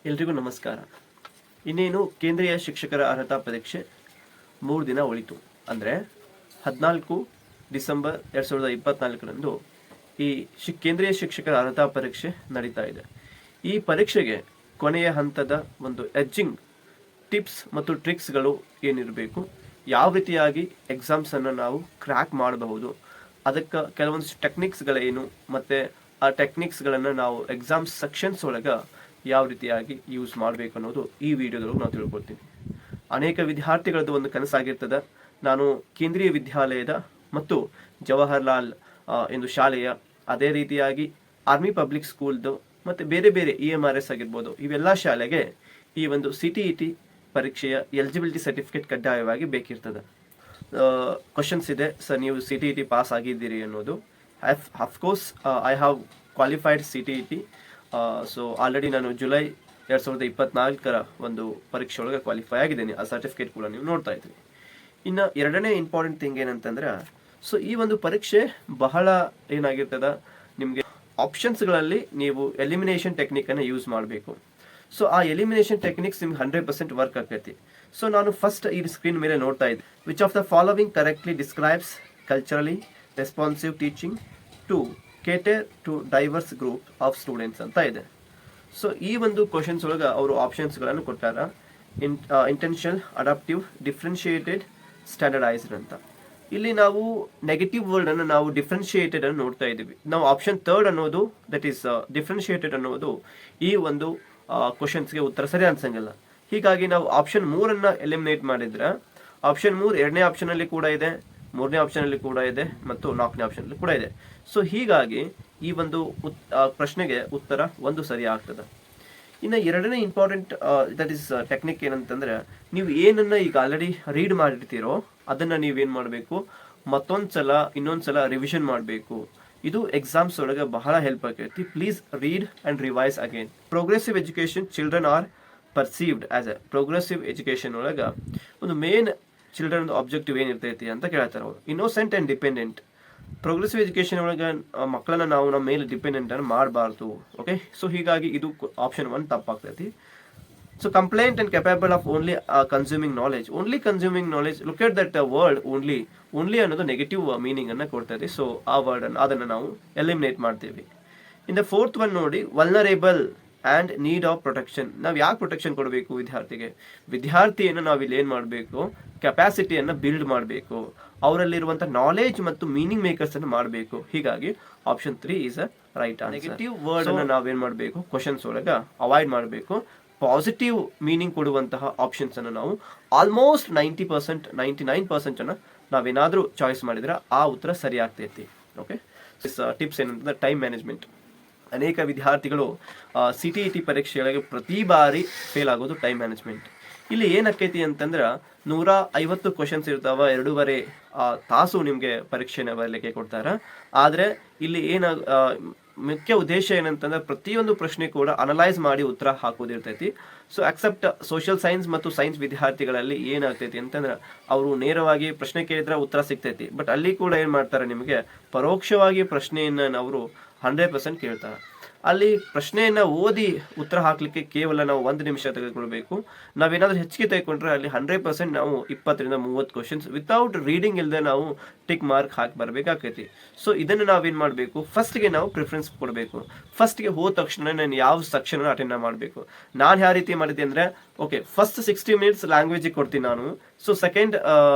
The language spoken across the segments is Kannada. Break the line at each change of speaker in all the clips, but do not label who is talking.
ಎಲ್ರಿಗೂ ನಮಸ್ಕಾರ. ಇನ್ನೇನು ಕೇಂದ್ರೀಯ ಶಿಕ್ಷಕರ ಅರ್ಹತಾ ಪರೀಕ್ಷೆ 3 ದಿನ ಉಳಿತು. ಅಂದರೆ 14 ಡಿಸೆಂಬರ್ 2024ರಂದು ಈ ಕೇಂದ್ರೀಯ ಶಿಕ್ಷಕರ ಅರ್ಹತಾ ಪರೀಕ್ಷೆ ನಡೀತಾ ಇದೆ. ಈ ಪರೀಕ್ಷೆಗೆ ಕೊನೆಯ ಹಂತದ ಒಂದು ಎಡ್ಜಿಂಗ್ ಟಿಪ್ಸ್ ಮತ್ತು ಟ್ರಿಕ್ಸ್ಗಳು ಏನಿರಬೇಕು, ಯಾವ ರೀತಿಯಾಗಿ ಎಕ್ಸಾಮ್ಸನ್ನು ನಾವು ಕ್ರ್ಯಾಕ್ ಮಾಡಬಹುದು, ಅದಕ್ಕೆ ಕೆಲವೊಂದು ಟೆಕ್ನಿಕ್ಸ್ಗಳೇನು, ಮತ್ತು ಆ ಟೆಕ್ನಿಕ್ಸ್ಗಳನ್ನು ನಾವು ಎಕ್ಸಾಮ್ ಸೆಕ್ಷನ್ಸ್ ಒಳಗೆ ಯಾವ ರೀತಿಯಾಗಿ ಯೂಸ್ ಮಾಡಬೇಕು ಅನ್ನೋದು ಈ ವಿಡಿಯೋದೊಳಗೆ ನಾವು ತಿಳ್ಕೊಳ್ತೀವಿ. ಅನೇಕ ವಿದ್ಯಾರ್ಥಿಗಳದ್ದು ಒಂದು ಕನಸಾಗಿರ್ತದೆ, ನಾನು ಕೇಂದ್ರೀಯ ವಿದ್ಯಾಲಯದ ಮತ್ತು ಜವಾಹರ್ಲಾಲ್ ಎಂದು ಶಾಲೆಯ, ಅದೇ ರೀತಿಯಾಗಿ ಆರ್ಮಿ ಪಬ್ಲಿಕ್ ಸ್ಕೂಲ್ದು ಮತ್ತು ಬೇರೆ ಬೇರೆ EMRS ಆಗಿರ್ಬೋದು, ಇವೆಲ್ಲ ಶಾಲೆಗೆ ಈ ಒಂದು CTET ಪರೀಕ್ಷೆಯ ಎಲಿಜಿಬಿಲಿಟಿ ಸರ್ಟಿಫಿಕೇಟ್ ಕಡ್ಡಾಯವಾಗಿ ಬೇಕಿರ್ತದೆ. ಕ್ವಶನ್ಸ್ ಇದೆ, ಸರ್ ನೀವು CTET ಪಾಸ್ ಆಗಿದ್ದೀರಿ ಅನ್ನೋದು. Of course I have qualified CTET. So already ನಾನು ಜುಲೈ 2024 ಒಂದು ಪರೀಕ್ಷೆ ಒಳಗೆ ಕ್ವಾಲಿಫೈ ಆಗಿದ್ದೇನೆ. ಆ ಸರ್ಟಿಫಿಕೇಟ್ ಕೂಡ ನೀವು ನೋಡ್ತಾ ಇದ್ರಿ. ಇನ್ನು ಎರಡನೇ ಇಂಪಾರ್ಟೆಂಟ್ ಥಿಂಗ್ ಏನಂತಂದ್ರೆ, ಸೊ ಈ ಒಂದು ಪರೀಕ್ಷೆ ಬಹಳ ಏನಾಗಿರ್ತದ, ನಿಮಗೆ ಆಪ್ಷನ್ಸ್ಗಳಲ್ಲಿ ನೀವು ಎಲಿಮಿನೇಷನ್ ಟೆಕ್ನಿಕನ್ನು ಯೂಸ್ ಮಾಡಬೇಕು. ಸೊ ಆ ಎಲಿಮಿನೇಷನ್ ಟೆಕ್ನಿಕ್ಸ್ ನಿಮ್ಗೆ 100% ವರ್ಕ್ ಆಗ್ತೈತಿ. ಸೊ ನಾನು ಫಸ್ಟ್ ಈ ಸ್ಕ್ರೀನ್ ಮೇಲೆ ನೋಡ್ತಾ ಇದ್ದೆ, which of the following correctly describes culturally responsive teaching to cater to diverse group of students ಅಂತ ಇದೆ. ಸೊ ಈ ಒಂದು ಕ್ವಶನ್ಸ್ ಒಳಗೆ ಅವರು ಆಪ್ಷನ್ಸ್ಗಳನ್ನು ಕೊಟ್ಟಾರ. ಇಂಟೆನ್ಷನಲ್, ಅಡಾಪ್ಟಿವ್, ಡಿಫ್ರೆನ್ಶಿಯೇಟೆಡ್, ಸ್ಟ್ಯಾಂಡರ್ಡೈಸ್ಡ್ ಅಂತ. ಇಲ್ಲಿ ನಾವು ನೆಗೆಟಿವ್ ವರ್ಡ್ ಅನ್ನು ನಾವು ಡಿಫ್ರೆನ್ಶಿಯೇಟೆಡ್ ಅನ್ನು ನೋಡ್ತಾ ಇದ್ದೀವಿ. ನಾವು ಆಪ್ಷನ್ 3 ಅನ್ನೋದು, ದಟ್ ಈಸ್ ಡಿಫ್ರೆನ್ಶಿಯೇಟೆಡ್ ಅನ್ನೋದು ಈ ಒಂದು ಕ್ವಶನ್ಸ್ಗೆ ಉತ್ತರ ಸರಿ ಅನ್ಸಂಗಿಲ್ಲ. ಹೀಗಾಗಿ ನಾವು ಆಪ್ಷನ್ 3 ಎಲಿಮಿನೇಟ್ ಮಾಡಿದ್ರೆ, ಆಪ್ಷನ್ 3 ಎರಡನೇ ಆಪ್ಷನ್ ಅಲ್ಲಿ ಕೂಡ ಇದೆ, 3ನೇ ಆಪ್ಷನ್ ಅಲ್ಲಿ ಕೂಡ ಇದೆ, ಮತ್ತು 4ನೇ ಆಪ್ಷನ್ ಅಲ್ಲಿ ಕೂಡ ಇದೆ. ಸೊ ಹೀಗಾಗಿ ಈ ಒಂದು ಪ್ರಶ್ನೆಗೆ ಉತ್ತರ 1 ಸರಿ ಆಗ್ತದೆ. ಇನ್ನು ಎರಡನೇ ಇಂಪಾರ್ಟೆಂಟ್ ದಟ್ ಈಸ್ ಟೆಕ್ನಿಕ್ ಏನಂತಂದ್ರೆ, ನೀವು ಏನನ್ನ ಈಗ ಆಲ್ರೆಡಿ ರೀಡ್ ಮಾಡಿರ್ತೀರೋ ಅದನ್ನ ನೀವೇನ್ ಮಾಡಬೇಕು, ಇನ್ನೊಂದ್ಸಲ ರಿವಿಷನ್ ಮಾಡಬೇಕು. ಇದು ಎಕ್ಸಾಮ್ಸ್ ಒಳಗೆ ಬಹಳ ಹೆಲ್ಪ್ ಆಗೈತಿ. Please read and revise again. Progressive education children are perceived as A progressive education ಒಳಗೆ ಒಂದು ಮೇನ್ ಚಿಲ್ಡ್ರನ್ ಆಬ್ಜೆಕ್ಟಿವ್ ಏನಿರ್ತೈತಿ ಅಂತ ಕೇಳ್ತಾರೆ ಅವರು. Innocent and dependent. Progressive education ಒಳಗೆ ಮಕ್ಕಳನ್ನ ನಾವು ನಮ್ಮ ಮೇಲೆ ಡಿಪೆಂಡೆಂಟ್ ಅನ್ನು ಮಾಡಬಾರ್ದು. ಓಕೆ, ಸೊ ಹೀಗಾಗಿ ಇದು ಆಪ್ಷನ್ 1 ತಪ್ಪಾಗ್ತೈತಿ. So complaint and capable of only consuming knowledge. Only consuming knowledge, look at that word only. Only ಅನ್ನೋದು ನೆಗೆಟಿವ್ ಮೀನಿಂಗ್ ಅನ್ನ ಕೊಡ್ತೈತಿ. ಸೊ ಆ ವರ್ಡ್ ಅದನ್ನು ನಾವು ಎಲಿಮಿನೇಟ್ ಮಾಡ್ತೀವಿ. ಇನ್ ದ 4th ಒನ್ ನೋಡಿ, vulnerable and need of protection. ನಾವು ಯಾಕೆ ಪ್ರೊಟೆಕ್ಷನ್ ಕೊಡಬೇಕು ವಿದ್ಯಾರ್ಥಿಯನ್ನು ನಾವು ಇಲ್ಲಿ ಏನು ಮಾಡಬೇಕು, ಕೆಪಾಸಿಟಿಯನ್ನು ಬಿಲ್ಡ್ ಮಾಡಬೇಕು, ಅವರಲ್ಲಿರುವಂಥ ನಾಲೆಜ್ ಮತ್ತು ಮೀನಿಂಗ್ ಮೇಕರ್ಸ್ ಅನ್ನು ಮಾಡಬೇಕು. ಹೀಗಾಗಿ option 3 is a right answer. Negative word ಅನ್ನು ನಾವೇನು ಮಾಡಬೇಕು, ಕ್ವಶನ್ಸ್ ಒಳಗೆ ಅವಾಯ್ಡ್ ಮಾಡಬೇಕು. ಪಾಸಿಟಿವ್ ಮೀನಿಂಗ್ ಕೊಡುವಂತಹ ಆಪ್ಷನ್ಸ್ ಅನ್ನು ನಾವು ಆಲ್ಮೋಸ್ಟ್ 90%, 99% ಅನ್ನು ನಾವೇನಾದರೂ ಚಾಯ್ಸ್ ಮಾಡಿದ್ರೆ ಆ ಉತ್ತರ ಸರಿ ಆಗ್ತೈತಿ. ಓಕೆ, ಟಿಪ್ಸ್ ಏನಂತಂದ್ರೆ ಟೈಮ್ ಮ್ಯಾನೇಜ್ಮೆಂಟ್. ಅನೇಕ ವಿದ್ಯಾರ್ಥಿಗಳು CTET ಪರೀಕ್ಷೆಗಳಿಗೆ ಪ್ರತಿ ಬಾರಿ ಫೇಲ್ ಆಗೋದು ಟೈಮ್ ಮ್ಯಾನೇಜ್ಮೆಂಟ್. ಇಲ್ಲಿ ಏನಾಕೈತಿ ಅಂತಂದ್ರೆ, 150 ಕ್ವಶನ್ಸ್ ಇರ್ತಾವ, 2.5 ತಾಸು ನಿಮಗೆ ಪರೀಕ್ಷೆನ ಬರಲಿಕ್ಕೆ ಕೊಡ್ತಾರ. ಆದರೆ ಇಲ್ಲಿ ಮುಖ್ಯ ಉದ್ದೇಶ ಏನಂತಂದ್ರೆ, ಪ್ರತಿಯೊಂದು ಪ್ರಶ್ನೆ ಕೂಡ ಅನಲೈಸ್ ಮಾಡಿ ಉತ್ತರ ಹಾಕೋದಿರ್ತೈತಿ. ಸೊ ಅಕ್ಸೆಪ್ಟ್ ಸೋಷಿಯಲ್ ಸೈನ್ಸ್ ಮತ್ತು ಸೈನ್ಸ್ ವಿದ್ಯಾರ್ಥಿಗಳಲ್ಲಿ ಏನಾಗ್ತೈತಿ ಅಂತಂದ್ರೆ, ಅವರು ನೇರವಾಗಿ ಪ್ರಶ್ನೆ ಕೇಳಿದ್ರೆ ಉತ್ತರ ಸಿಗ್ತೈತಿ. ಬಟ್ ಅಲ್ಲಿ ಕೂಡ ಏನ್ ಮಾಡ್ತಾರೆ, ನಿಮಗೆ ಪರೋಕ್ಷವಾಗಿ ಪ್ರಶ್ನೆಯನ್ನ ಅವರು 100% ಕೇಳ್ತಾರೆ. ಅಲ್ಲಿ ಪ್ರಶ್ನೆಯನ್ನ ಓದಿ ಉತ್ತರ ಹಾಕ್ಲಿಕ್ಕೆ ಕೇವಲ ನಾವು 1 ನಿಮಿಷ ತೆಗೆದುಕೊಳ್ಬೇಕು. ನಾವೇನಾದ್ರೂ ಹೆಚ್ಚಿಗೆ ತೆಗೆದುಕೊಂಡ್ರೆ ಅಲ್ಲಿ 100% ನಾವು 20 ರಿಂದ 30 ಕ್ವಶನ್ಸ್ ವಿತೌಟ್ ರೀಡಿಂಗ್ ಇಲ್ಲದೆ ನಾವು ಟಿಕ್ ಮಾರ್ಕ್ ಹಾಕಿ ಬರ್ಬೇಕಾಗ್ತೈತಿ. ಸೊ ಇದನ್ನು ನಾವೇನ್ ಮಾಡಬೇಕು, ಫಸ್ಟ್ಗೆ ನಾವು ಪ್ರಿಫರೆನ್ಸ್ ಕೊಡಬೇಕು. ಫಸ್ಟ್ಗೆ ಹೋದ ತಕ್ಷಣ ನಾನು ಯಾವ ಸೆಕ್ಷನ್ ಅಟೆಂಡ್ ಮಾಡಬೇಕು. ನಾನು ಯಾವ ರೀತಿ ಮಾಡಿದ್ದೆ ಅಂದ್ರೆ, ಓಕೆ, ಫಸ್ಟ್ 60 ಮಿನಿಟ್ಸ್ ಲ್ಯಾಂಗ್ವೇಜ್ ಕೊಡ್ತೀನಿ ನಾನು. ಸೊ ಸೆಕೆಂಡ್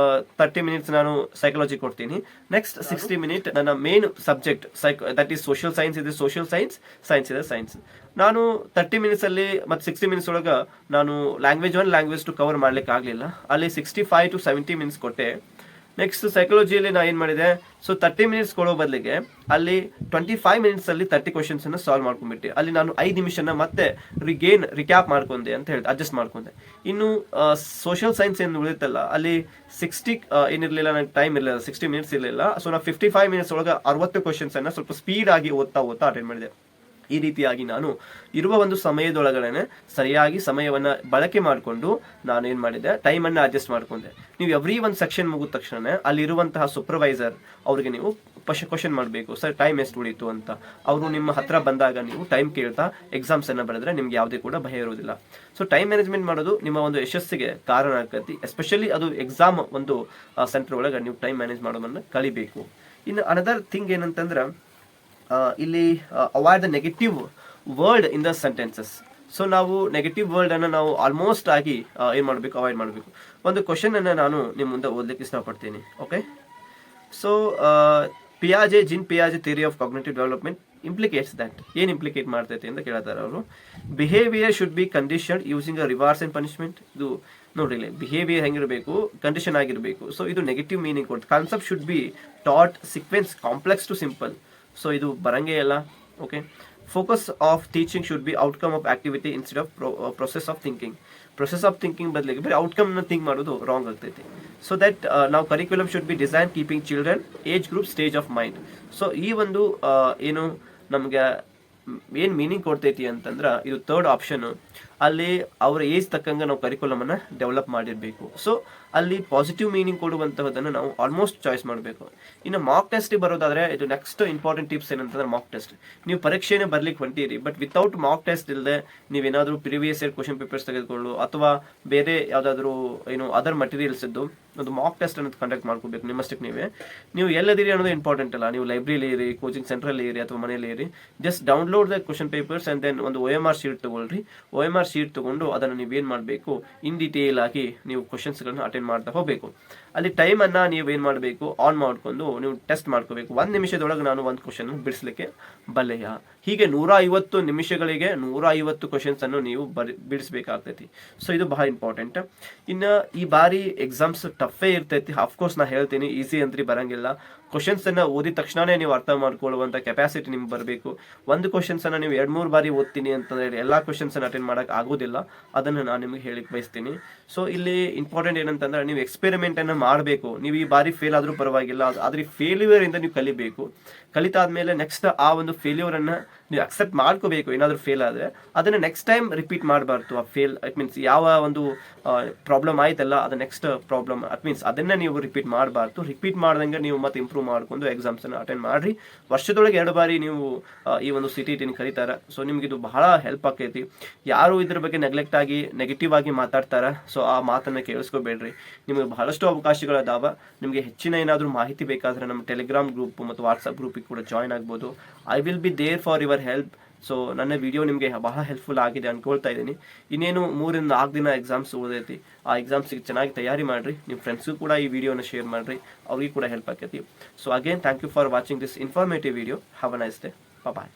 30 ಮಿನಿಟ್ಸ್ ನಾನು ಸೈಕಾಲಜಿ ಕೊಡ್ತೀನಿ. ನೆಕ್ಸ್ಟ್ 60 ಮಿನಿಟ್ ನನ್ನ main subject that is social science ಇದೆ, ಸೋಷಿಯಲ್ ಸೈನ್ಸ್ ಇದೆ ಸೈನ್ಸ್. ನಾನು 30 ಮಿನಿಟ್ಸ್ ಅಲ್ಲಿ ಮತ್ತು 60 ಮಿನಿಟ್ಸ್ ಒಳಗೆ ನಾನು ಲ್ಯಾಂಗ್ವೇಜ್ 1 ಲ್ಯಾಂಗ್ವೇಜ್ 2 ಕವರ್ ಮಾಡ್ಲಿಕ್ಕೆ ಆಗಲಿಲ್ಲ. ಅಲ್ಲಿ 65 to 70 ಮಿನಿಟ್ಸ್ ಕೊಟ್ಟೆ. ನೆಕ್ಸ್ಟ್ ಸೈಕಾಲಜಿಯಲ್ಲಿ ನಾ ಏನು ಮಾಡಿದೆ, ಸೊ 30 ಮಿನಿಟ್ಸ್ ಕೊಡೋ ಬದಲಿಗೆ ಅಲ್ಲಿ 25 ಮಿನಿಟ್ಸ್ ಅಲ್ಲಿ 30 ಕ್ವಶನ್ಸ್ ಅನ್ನು ಸಾಲ್ವ್ ಮಾಡ್ಕೊಂಡ್ಬಿಟ್ಟೆ. ಅಲ್ಲಿ ನಾನು 5 ನಿಮಿಷನ ಮತ್ತೆ ರಿಕ್ಯಾಪ್ ಮಾಡ್ಕೊಂಡೆ ಅಂತ ಹೇಳಿ ಅಡ್ಜಸ್ಟ್ ಮಾಡ್ಕೊಂಡೆ. ಇನ್ನು ಸೋಷಿಯಲ್ ಸೈನ್ಸ್ ಏನು ಉಳಿತಲ್ಲ, ಅಲ್ಲಿ 60 ಏನಿರಲಿಲ್ಲ, ನನಗೆ ಟೈಮ್ ಇರಲಿಲ್ಲ, 60 ಮಿನಿಟ್ಸ್ ಇರಲಿಲ್ಲ. ಸೊ ನಾನು 55 ಮಿನಿಟ್ಸ್ ಒಳಗೆ 60 ಕ್ವಶನ್ಸ್ ಅನ್ನ ಸ್ವಲ್ಪ ಸ್ಪೀಡ್ ಆಗಿ ಓದ್ತಾ ಅಟೆಂಡ್ ಮಾಡಿದೆ. ಈ ರೀತಿಯಾಗಿ ನಾನು ಇರುವ ಒಂದು ಸಮಯದೊಳಗಡೆ ಸರಿಯಾಗಿ ಸಮಯವನ್ನ ಬಳಕೆ ಮಾಡಿಕೊಂಡು ನಾನು ಏನ್ ಮಾಡಿದೆ, ಟೈಮ್ ಅನ್ನ ಅಡ್ಜಸ್ಟ್ ಮಾಡ್ಕೊಂಡೆ. ನೀವು ಎವ್ರಿ ಒಂದು ಸೆಕ್ಷನ್ ಮುಗಿದ ತಕ್ಷಣ ಅಲ್ಲಿರುವಂತಹ ಸೂಪರ್ವೈಸರ್ ಅವ್ರಿಗೆ ನೀವು ಕ್ವಶನ್ ಮಾಡಬೇಕು, ಸರ್ ಟೈಮ್ ಎಷ್ಟು ಉಳಿತು ಅಂತ. ಅವರು ನಿಮ್ಮ ಹತ್ರ ಬಂದಾಗ ನೀವು ಟೈಮ್ ಕೇಳ್ತಾ ಎಕ್ಸಾಮ್ಸ್ ಅನ್ನ ಬರೆದ್ರೆ ನಿಮ್ಗೆ ಯಾವುದೇ ಕೂಡ ಭಯ ಇರೋದಿಲ್ಲ. ಸೊ ಟೈಮ್ ಮ್ಯಾನೇಜ್ಮೆಂಟ್ ಮಾಡೋದು ನಿಮ್ಮ ಒಂದು ಯಶಸ್ಸಿಗೆ ಕಾರಣ ಆಗತಿ. ಎಸ್ಪೆಷಲಿ ಅದು ಎಕ್ಸಾಮ್ ಒಂದು ಸೆಂಟರ್ ಒಳಗೆ ನೀವು ಟೈಮ್ ಮ್ಯಾನೇಜ್ ಮಾಡೋದನ್ನ ಕಲಿಬೇಕು. ಇನ್ನು ಅನದರ್ ಥಿಂಗ್ ಏನಂತಂದ್ರೆ ಇಲ್ಲಿ avoid the negative word in the sentences. So ನಾವು ನೆಗೆಟಿವ್ ವರ್ಡ್ ಅನ್ನ ನಾವು ಆಲ್ಮೋಸ್ಟ್ ಆಗಿ ಏನ್ ಮಾಡಬೇಕು, ಅವಾಯ್ಡ್ ಮಾಡಬೇಕು. ಒಂದು ಕ್ವಶನ್ ಅನ್ನ ನಾನು ನಿಮ್ಮ ಮುಂದೆ ಓದಲಿಕ್ಕೆ ಇಷ್ಟಪಡ್ತೀನಿ. ಓಕೆ, ಸೊ ಜೀನ್ ಪಿಯಾಜೆ theory of cognitive development implicates that. ಏನ್ ಇಂಪ್ಲಿಕೇಟ್ ಮಾಡ್ತೈತೆ ಅಂತ ಕೇಳ್ತಾರೆ ಅವರು. Behaviour should be conditioned using a rewards and punishment. ಇದು ನೋಡ್ರಿ, ಬಿಹೇವಿಯರ್ ಹೆಂಗಿರಬೇಕು, ಕಂಡೀಷನ್ ಆಗಿರಬೇಕು. ಸೊ ಇದು ನೆಗೆಟಿವ್ ಮೀನಿಂಗ್ ಕೊಟ್ಟು. Concept should be taught sequence complex to simple. So ಇದು ಬರಂಗೇ ಇಲ್ಲ. Okay, focus of teaching should be outcome of activity instead of process of thinking. Process of thinking ಬದಲಿಗೆ ಬರೀ ಔಟ್ಕಮ್ನ ಥಿಂಕ್ ಮಾಡೋದು ರಾಂಗ್ ಆಗ್ತೈತಿ. ಸೊ ದಟ್ ನಾವು curriculum should be design keeping children age group stage of mind. So ಈ ಒಂದು ಏನು ನಮ್ಗೆ ಏನ್ ಮೀನಿಂಗ್ ಕೊಡ್ತೈತಿ ಅಂತಂದ್ರೆ ಇದು ಥರ್ಡ್ ಆಪ್ಷನ್. ಅಲ್ಲಿ ಅವರ ಏಜ್ ತಕ್ಕಂಗೆ ನಾವು ಕರಿಕ್ಯುಲಮ್ ಅನ್ನ ಡೆವಲಪ್ ಮಾಡಿರ್ಬೇಕು. ಸೊ ಅಲ್ಲಿ ಪಾಸಿಟಿವ್ ಮೀನಿಂಗ್ ಕೊಡುವಂತಹದನ್ನು ನಾವು ಆಲ್ಮೋಸ್ಟ್ ಚಾಯ್ಸ್ ಮಾಡಬೇಕು. ಇನ್ನು ಮಾಕ್ ಟೆಸ್ಟ್ ಬರೋದಾದ್ರೆ ಇದು ನೆಕ್ಸ್ಟ್ ಇಂಪಾರ್ಟೆಂಟ್ ಟಿಪ್ಸ್ ಏನಂತಂದ್ರೆ ಮಾಕ್ ಟೆಸ್ಟ್. ನೀವು ಪರೀಕ್ಷೆನೇ ಬರ್ಲಿಕ್ಕೆ ಹೊಂಟಿರಿ, ಬಟ್ ವಿತೌಟ್ ಮಾಕ್ ಟೆಸ್ಟ್ ಇಲ್ಲದೆ ನೀವೇನಾದ್ರೂ ಪ್ರಿವಿಯಸ್ ಇಯರ್ ಕ್ವಶನ್ ಪೇಪರ್ಸ್ ತೆಗೆದುಕೊಳ್ಳು ಅಥವಾ ಬೇರೆ ಯಾವ್ದಾದ್ರು ಏನು ಅದರ್ ಮಟೀರಿಯಲ್ಸ್ ಇದ್ದು ಒಂದು ಮಾಕ್ ಟೆಸ್ಟ್ ಅನ್ನೋದು ಕಂಡಕ್ಟ್ ಮಾಡ್ಕೋಬೇಕು ನಿಮ್ಮಷ್ಟಕ್ಕೆ ನೀವೇ. ನೀವು ಎಲ್ಲದಿರಿ ಅನ್ನೋದು ಇಂಪಾರ್ಟೆಂಟ್ ಅಲ್ಲ. ನೀವು ಲೈಬ್ರರಿಲಿ ಇರಿ, ಕೋಚಿಂಗ್ ಸೆಂಟ್ರಲ್ಲಿ ಇರಿ ಅಥವಾ ಮನೇಲಿ ಇರಿ, just download the question papers and then ಒಂದು OMR ಶೀಟ್ ತಗೊಳ್ರಿ. OMR ಶೀಟ್ ತಗೊಂಡು ಅದನ್ನು ನೀವೇನ್ ಮಾಡಬೇಕು, ಇನ್ ಡೀಟೇಲ್ ಆಗಿ ನೀವು ಕ್ವಶನ್ಸ್ಗಳನ್ನ ಅಟೆಂಡ್ ಮಾಡ್ತಾ ಹೋಗಬೇಕು. ಅಲ್ಲಿ ಟೈಮ್ ಅನ್ನ ನೀವೇನ್ ಮಾಡಬೇಕು, ಆನ್ ಮಾಡ್ಕೊಂಡು ನೀವು ಟೆಸ್ಟ್ ಮಾಡ್ಕೋಬೇಕು. 1 ನಿಮಿಷದೊಳಗೆ ನಾನು ಒಂದು ಕ್ವಶನ್ ಬಿಡಿಸ್ಲಿಕ್ಕೆ ಬಲ್ಲೆಯ. ಹೀಗೆ 150 ನಿಮಿಷಗಳಿಗೆ 150 ಕ್ವಶನ್ಸ್ ಅನ್ನು ನೀವು ಬಿಡಿಸ್ಬೇಕಾಗ್ತೈತಿ. ಸೊ ಇದು ಬಹಳ ಇಂಪಾರ್ಟೆಂಟ್. ಇನ್ನು ಈ ಬಾರಿ ಎಕ್ಸಾಮ್ಸ್ ಟಫೇ ಇರ್ತೈತಿ. ಅಫ್ಕೋರ್ಸ್ ನಾ ಹೇಳ್ತೀನಿ, ಈಸಿ ಅಂತ್ರಿ ಬರಂಗಿಲ್ಲ. ಕ್ವಶನ್ಸ್ ಅನ್ನ ಓದಿದ ತಕ್ಷಣನೇ ನೀವು ಅರ್ಥ ಮಾಡ್ಕೊಳ್ಳುವಂತ ಕೆಪಾಸಿಟಿ ನಿಮ್ಗೆ ಬರಬೇಕು. ಒಂದು ಕ್ವಶನ್ಸ್ ಅನ್ನ ನೀವು 2-3 ಬಾರಿ ಓದ್ತೀನಿ ಅಂತಂದ್ರೆ ಎಲ್ಲಾ ಕ್ವಶನ್ಸ್ ಅನ್ನ ಅಟೆಂಡ್ ಮಾಡಕ್ ಆಗೋದಿಲ್ಲ. ಅದನ್ನು ನಾನು ನಿಮ್ಗೆ ಹೇಳಿಕ್ ಬಯಸ್ತೀನಿ. ಸೊ ಇಲ್ಲಿ ಇಂಪಾರ್ಟೆಂಟ್ ಏನಂತಂದ್ರೆ ನೀವು ಎಕ್ಸ್ಪೆರಿಮೆಂಟ್ ಅನ್ನ ಮಾಡಬೇಕು. ನೀವು ಈ ಬಾರಿ ಫೇಲ್ ಆದ್ರೂ ಪರವಾಗಿಲ್ಲ, ಆದ್ರೆ ಫೇಲ್ಯೂರ್ ಇಂದ ನೀವು ಕಲಿಬೇಕು. ಕಲಿತಾದ್ಮೇಲೆ ನೆಕ್ಸ್ಟ್ ಆ ಒಂದು ಫೇಲ್ಯೂರ್ ಅನ್ನ ನೀವು ಅಕ್ಸೆಪ್ಟ್ ಮಾಡ್ಕೋಬೇಕು. ಏನಾದ್ರೂ ಫೇಲ್ ಆದ್ರೆ ಅದನ್ನ ನೆಕ್ಸ್ಟ್ ಟೈಮ್ ರಿಪೀಟ್ ಮಾಡಬಾರ್ದು. ಆ ಫೇಲ್ ಇಟ್ ಮೀನ್ಸ್ ಯಾವ ಒಂದು ಪ್ರಾಬ್ಲಮ್ ಆಯ್ತಲ್ಲ, ಅದು ನೆಕ್ಸ್ಟ್ ಪ್ರಾಬ್ಲಮ್ ಅಟ್ ಮೀನ್ಸ್ ಅದನ್ನ ನೀವು ರಿಪೀಟ್ ಮಾಡಬಾರ್ದು. ರಿಪೀಟ್ ಮಾಡ್ದಂಗೆ ನೀವು ಮತ್ತೆ ಇಂಪ್ರೂವ್ ಮಾಡ್ಕೊಂಡು ಎಕ್ಸಾಮ್ಸ್ ಅನ್ನ ಅಟೆಂಡ್ ಮಾಡ್ರಿ. ವರ್ಷದೊಳಗೆ 2 ಬಾರಿ ನೀವು ಈ ಒಂದು CTET ಕರೀತಾರ. ಸೊ ನಿಮ್ಗೆ ಇದು ಬಹಳ ಹೆಲ್ಪ್ ಆಕೈತಿ. ಯಾರು ಇದ್ರ ಬಗ್ಗೆ ನೆಗ್ಲೆಕ್ಟ್ ಆಗಿ ನೆಗೆಟಿವ್ ಆಗಿ ಮಾತಾಡ್ತಾರ, ಸೊ ಆ ಮಾತನ್ನ ಕೇಳಿಸ್ಕೋಬೇಡ್ರಿ. ನಿಮಗೆ ಬಹಳಷ್ಟು ಅವಕಾಶಗಳದಾವ. ನಿಮಗೆ ಹೆಚ್ಚಿನ ಏನಾದರೂ ಮಾಹಿತಿ ಬೇಕಾದ್ರೆ ನಮ್ಮ ಟೆಲಿಗ್ರಾಮ್ ಗ್ರೂಪ್ ಮತ್ತು ವಾಟ್ಸ್ಆಪ್ ಗ್ರೂಪಿಗೆ ಕೂಡ ಜಾಯ್ನ್ ಆಗ್ಬೋದು. I will be there for your help. So ನನ್ನ ವಿಡಿಯೋ ನಿಮಗೆ ಬಹಳ ಹೆಲ್ಪ್ಫುಲ್ ಆಗಿದೆ ಅನ್ಕೊಳ್ತಾ ಇದ್ದೀನಿ. ಇನ್ನೇನು 3-4 ದಿನ ಎಕ್ಸಾಮ್ಸ್ ಓದೈತಿ. ಆ ಎಕ್ಸಾಮ್ಸ್ಗೆ ಚೆನ್ನಾಗಿ ತಯಾರಿ ಮಾಡ್ರಿ. ನಿಮ್ಮ ಫ್ರೆಂಡ್ಸ್ಗೂ ಕೂಡ ಈ ವಿಡಿಯೋನ ಶೇರ್ ಮಾಡ್ರಿ, ಅವ್ರಿಗೆ ಕೂಡ ಹೆಲ್ಪ್ ಆಕೈತಿ. So again thank you for watching this informative video. Have a nice day. Bye.